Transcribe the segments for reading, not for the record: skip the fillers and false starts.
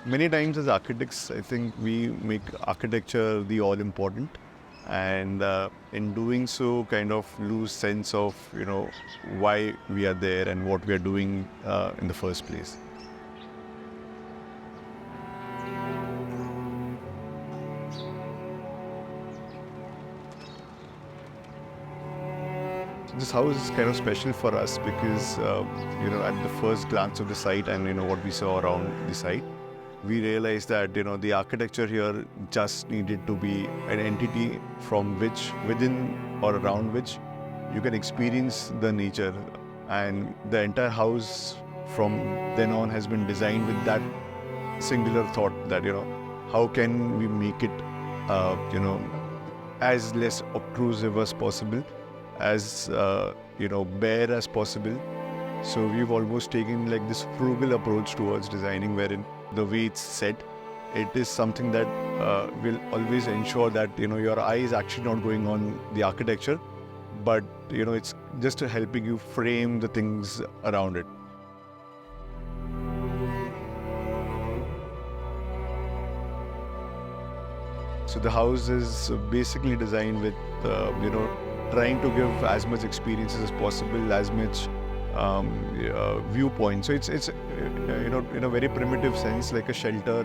Many times as architects, I think we make architecture the all important, and in doing so, kind of lose sense of why we are there and what we are doing in the first place. This house is kind of special for us because at the first glance of the site and what we saw around the site, we realized that the architecture here just needed to be an entity from which, within or around which, you can experience the nature. And the entire house from then on has been designed with that singular thought that how can we make it as less obtrusive as possible, as bare as possible. So we've almost taken like this frugal approach towards designing, wherein the way it's set, it is something that will always ensure that your eye is actually not going on the architecture, but it's just helping you frame the things around it. So the house is basically designed with trying to give as much experiences as possible, as much viewpoint. So it's in a very primitive sense, like a shelter,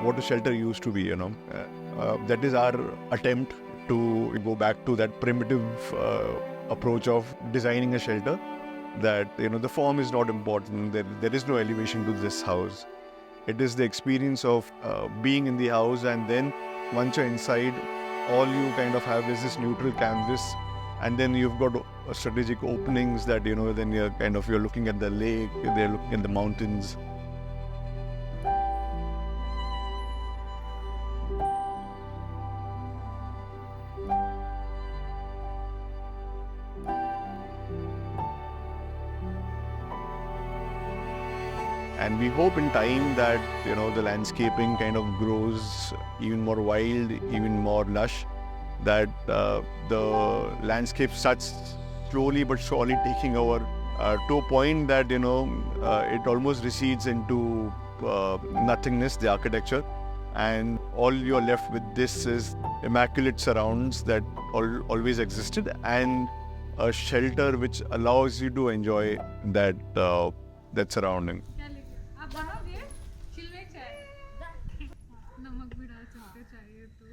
what a shelter used to be. That is our attempt to go back to that primitive approach of designing a shelter. That the form is not important. There is no elevation to this house. It is the experience of being in the house, and then once you're inside, all you kind of have is this neutral canvas, and then you've got strategic openings that then you're looking at the lake, they're looking at the mountains. And we hope in time that the landscaping kind of grows even more wild, even more lush, that the landscape starts slowly but surely taking over to a point that it almost recedes into nothingness, the architecture, and all you're left with this is immaculate surrounds that always existed, and a shelter which allows you to enjoy that surrounding. क्या लेके आप बनाओगे चिलवे चाय नमक भी डाल सकते हो चाहिए तो